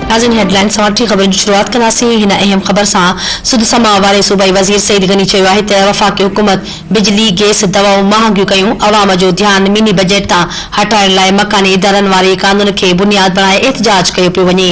नाज़रीन हेडलाइन सां ख़बर जी शुरुआत कंदासीं। हिन अहम ख़बर सां सुद समा वारे सूबाई वज़ीर सईद गनी चयो आहे त वफ़ाक़ी हुकूमत बिजली गैस दवाऊं महांगियूं कयूं अवाम जो ध्यानु मिनी बजट तां हटाइण लाइ मकानी इदारनि वारे कानून खे बुनियाद बणाए एहतजाज कयो पियो वञे।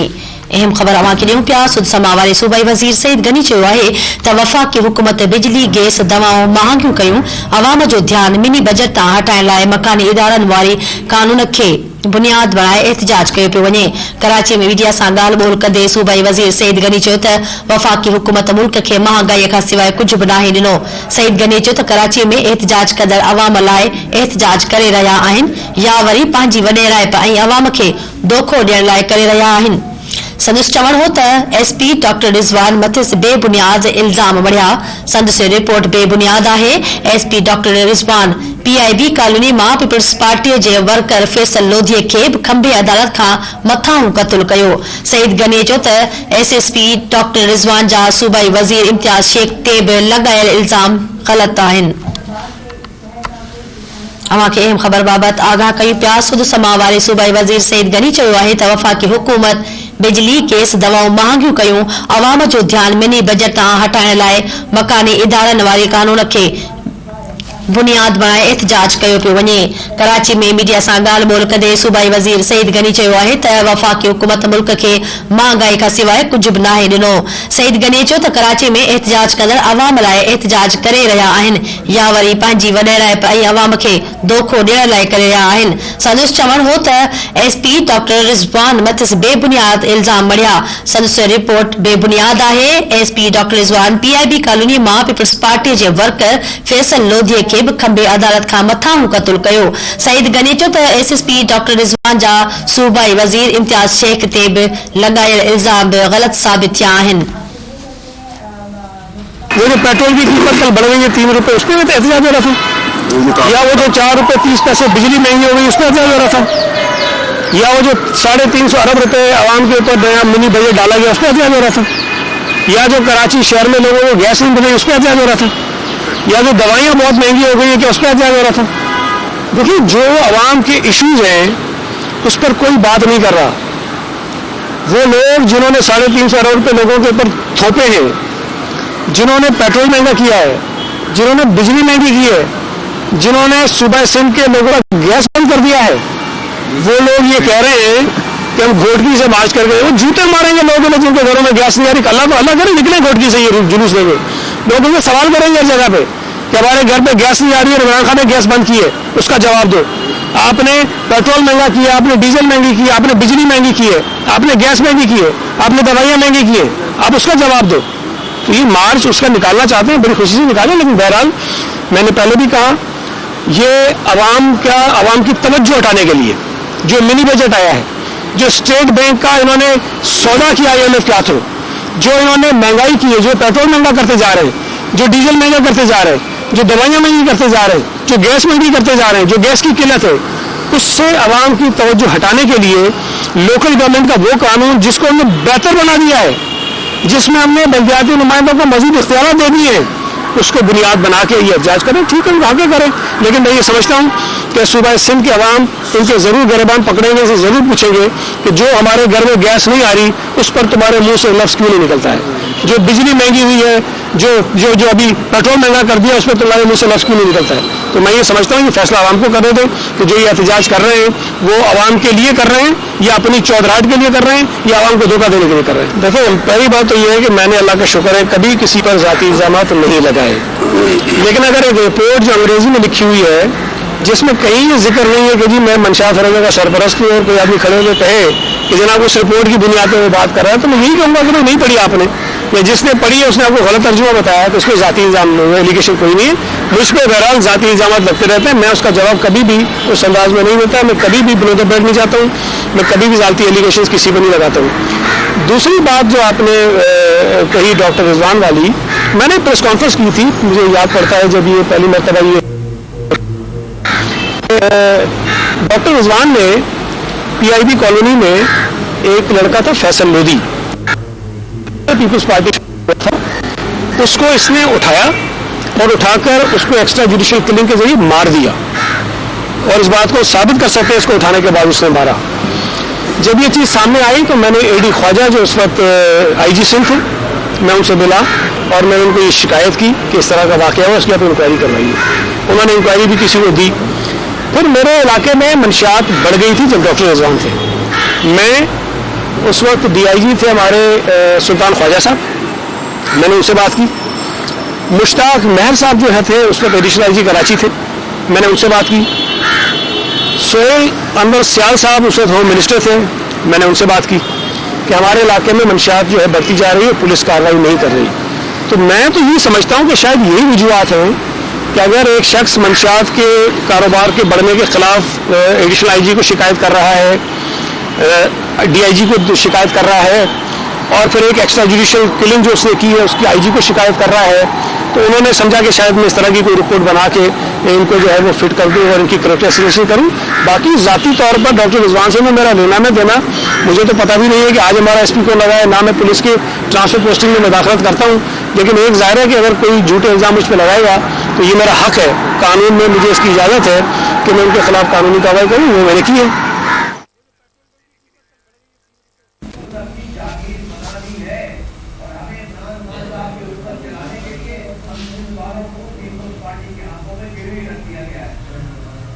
अहम ख़बर अवां खे ॾियूं पिया। सुद समा वारे सूबाई वज़ीर सईद गनी चयो आहे त वफ़ाक़ी हुकूमत बिजली गैस दवाऊं महांगियूं कयूं अवाम जो ध्यानु मिनी बजट तां हटाइण लाइ मकानी इदारनि वारे कानून खे बुनियाद बणाए एहतजाज कयो पियो वञे। कराची में मीडिया सां ॻाल्हि ॿोल कंदे सूबाई वज़ीर सईद गनी चयो त वफ़ाक़ी हुकूमत मुल्क खे महांगाईअ खां सवाइ कुझु बि नाहे ॾिनो। सईद गनी चयो त कराची में एहतजाज कंदड़ अवाम लाइ एहतजाज करे रहिया आहिनि या वरी पंहिंजी वॾेराइप ऐं अवाम खे दोखो ॾियण लाइ करे रहिया आहिनि। संदसि चवण हो त एसपी डॉक्टर रिज़वान मथिस बेबुनियाद इल्ज़ाम मढ़िया। संदसि रिपोर्ट बेबुनियाद आहे। SP doctor Rizwan PIB colony मां पीपल्स पार्टीअ जे वर्कर फैसल लोधीअ खे खंबे अदालत खां मथां क़त्ल कयो। सईद गनी चयो त SSP डॉक्टर रिज़वान जा सूबाई वज़ीर इम्तियाज़ शेख ते बि लॻायल इल्ज़ाम ग़लत आहिनि। अवां खे अहम ख़बर बाबति आगाह कयूं पिया। सुद समा वारे सूबाई वज़ीर सईद गनी चयो आहे त वफ़ाक़ी हुकूमत बिजली गैस दवाऊं महांगियूं कयूं अवाम जो ध्यानु मिनी बजट तां हटाइण लाइ मकानी इदारनि वारे कानून खे बुनियाद बणाए एहतजाज कयो पियो वञे। कराची में मीडिया सां ॻाल्हि ॿोल कंदे सूबाई वज़ीर सईद गनी चयो आहे त वफ़ाक़ी हुकूमत मुल्क खे महांगाई खां सवाइ कुझु बि नाहे ॾिनो। सईद गनी चयो त कराची में एहतजाज कंदड़ अवाम लाइ एहतजाज करे रहिया आहिनि या वरी पंहिंजी वॾेराइप ऐं अवाम खे दोखो ॾियण लाइ करे रहिया आहिनि। संदसि चवण हो त SP डॉक्टर रिज़वान मथिस बेबुनियाद इल्ज़ाम मढ़िया। संदसि रिपोर्ट बेबुनियाद आहे। SP doctor Rizwan PIB colony मां पीपल्स पार्टीअ जे वर्कर फैसल लोधीअ खे बि खंबे अदालत खां मथां क़त्ल कयो। सईद गनी चयो त SSP डॉक्टर रिज़वान जा सूबाई वज़ीर इम्तियाज़ शेख ते बि लॻायल इल्ज़ाम बि ग़लत साबित थिया आहिनि। वो जो पेट्रोल की कीमत कल बढ़ गई है 3 रुपए, उसमें भी तो एहतजाज हो रहा था। या वो जो 4 रुपए 30 पैसे बिजली महंगी हो गई उसमें एहतजाज हो रहा था। या वो जो 350 अरब रुपए आवाम के ऊपर नया मिनी बजट डाला गया उसमें एहतजाज हो रहा था। या जो कराची शहर में लोगों को गैस नहीं मिली उसमें एहतजाज हो रहा था। या जो दवाइयाँ बहुत महंगी हो गई है कि उस पर एहतजाज हो रहा था। देखिए जो आवाम के इश्यूज हैं उस पर कोई बात नहीं कर रहा। वो लोग जिन्होंने 350 अरब रुपए लोगों के ऊपर थोपे हैं, जिन्होंने पेट्रोल महंगा किया है, जिन्होंने बिजली महंगी की है, जिन्होंने सूबा सिंध के लोगों का गैस बंद कर दिया है, वो लोग ये कह रहे हैं कि हम घोटकी से मार्च कर गए। वो जूते मारेंगे लोगों ने जिनके घरों में गैस नहीं आ रही। अल्लाह तो अल्लाह करे निकले घोटकी से ये जुलूस लेंगे। लोग उनसे सवाल करेंगे हर जगह पे कि हमारे घर पे गैस नहीं आ रही है, इमरान खान ने गैस बंद की है, उसका जवाब दो। आपने पेट्रोल महंगा किया, आपने डीजल महंगी की, आपने बिजली महंगी की है, आपने गैस महंगी की है, आपने दवाइयाँ महंगी की है, आप उसका जवाब दो। तो ये मार्च उसका निकालना चाहते हैं, बड़ी खुशी से निकालें। लेकिन बहरहाल मैंने पहले भी कहा ये आवाम की तवज्जो हटाने के लिए जो मिनी बजट आया है, जो स्टेट बैंक का इन्होंने सौदा किया IMF के हाथों, जो इन्होंने महंगाई की है, जो पेट्रोल महंगा करते जा रहे हैं, जो डीजल महंगा करते जा रहे हैं, जो दवाइयाँ महंगी करते जा रहे हैं, जो गैस महंगी करते जा रहे हैं, जो गैस की किल्लत है, उससे आवाम की तवज्जो हटाने के लिए लोकल गवर्नमेंट का वो कानून जिसको हमने बेहतर बना दिया है, जिसमें हमने बल्दियाती नुमाइंदों को मजीद इख्तियार दे दिए हैं, उसको बुनियाद बना के ये एहतजाज करें। ठीक है, आगे करें। लेकिन मैं ये समझता हूँ कि सूबा सिंध के अवाम इनके ज़रूर गिरबान पकड़ेंगे, से ज़रूर पूछेंगे कि जो हमारे घर में गैस नहीं आ रही उस पर तुम्हारे मुंह से लफ्ज़ क्यों नहीं निकलता है। जो बिजली महंगी हुई है, जो अभी पेट्रोल महंगा कर दिया उस पर तुम्हारे मुंह से लफ्ज़ क्यों नहीं निकलता है। तो मैं ये समझता हूँ कि फैसला आवाम को करने दो कि जो ये एहतजाज कर रहे हैं वो आवाम के लिए कर रहे हैं या अपनी चौधराहट के लिए कर रहे हैं या आवाम को धोखा देने के लिए कर रहे हैं। देखो पहली बात तो ये है कि मैंने अल्लाह का शुक्र है कभी किसी पर ज़ाती इल्ज़ामात नहीं लगाए। लेकिन अगर एक रिपोर्ट जो अंग्रेजी में लिखी हुई है जिसमें कहीं ये जिक्र नहीं है कि जी मैं मंशात फरोगा का सरपरस्त हूँ और कोई आदमी खड़े हुए कहे कि जनाब उस रिपोर्ट की बुनियाद पर वो बात कर रहा है, तो मैं यही कहूँगा कि नहीं पढ़ी आपने, या जिसने पढ़ी है उसने आपको गलत तर्जुमा बताया तो उसको ज़ाती इल्ज़ाम एलिगेशन कोई नहीं है। मुझ पर बहरहाल ज़ाती इल्ज़ामात लगते रहते हैं, मैं उसका जवाब कभी भी उस अंदाज में नहीं देता। मैं कभी भी बिलो द बेड नहीं जाता हूँ, मैं कभी भी ज़ाती एलिगेशन किसी पर नहीं लगाता हूँ। दूसरी बात जो आपने कही डॉक्टर रिज़वान वाली, मैंने प्रेस कॉन्फ्रेंस की थी, मुझे याद पड़ता है जब ये पहली मरतबा ये डॉक्टर रिज़वान ने PIB कॉलोनी में एक लड़का था फैसल लोधी, पीपल्स पार्टी था, उसको इसने उठाया और उठाकर उसको एक्स्ट्रा जुडिशियल किलिंग के जरिए मार दिया और इस बात को साबित कर सकते हैं इसको उठाने के बाद उसने मारा। जब ये चीज़ सामने आई तो मैंने AD ख्वाजा जो उस वक्त IG सिंध थे, मैं उनसे मिला और मैंने उनको ये शिकायत की कि इस तरह का वाक़या हुआ, इसलिए आप इंक्वायरी करवाइए। उन्होंने इंक्वायरी भी किसी को दी। फिर मेरे इलाके में मंशियात बढ़ गई थी जब डॉक्टर रिजवान थे। मैं उस वक्त DIG थे हमारे सुल्तान ख्वाजा साहब, मैंने उनसे बात की। मुश्ताक महर साहब जो है थे उस वक्त एडिशनल IG कराची थे, मैंने उनसे बात की। सोहेल अनवर सियाल साहब उस वक्त होम मिनिस्टर थे, मैंने उनसे बात की कि हमारे इलाके में मंशियात जो है बढ़ती जा रही है, पुलिस कार्रवाई नहीं कर रही। तो मैं तो ये समझता हूँ कि शायद यही वजूहत हैं कि अगर एक शख्स मंशियात के कारोबार के बढ़ने के खिलाफ एडिशनल IG को शिकायत कर रहा है, DIG को शिकायत कर रहा है और फिर एक एक्स्ट्रा जुडिशियल किलिंग जो उसने की है उसकी IG को शिकायत कर रहा है, तो उन्होंने समझा कि शायद मैं इस तरह की कोई रिपोर्ट बना के इनको जो है वो फिट कर दूँ और इनकी करेक्ट एस्टिमेशन करूँ। बाकी ज़ाती तौर पर डॉक्टर रिजवान से मेरा लेना में देना मुझे तो पता भी नहीं है कि आज हमारा SP को लगा है, ना मैं पुलिस के ट्रांसफर पोस्टिंग में मुदाखलत करता हूँ, लेकिन एक ज़ाहिर है कि अगर कोई झूठे इल्ज़ाम मुझ पर लगाएगा तो ये मेरा हक़ है, कानून में मुझे इसकी इजाज़त है कि मैं उनके खिलाफ कानूनी कार्रवाई करूँ, वो मैंने की है।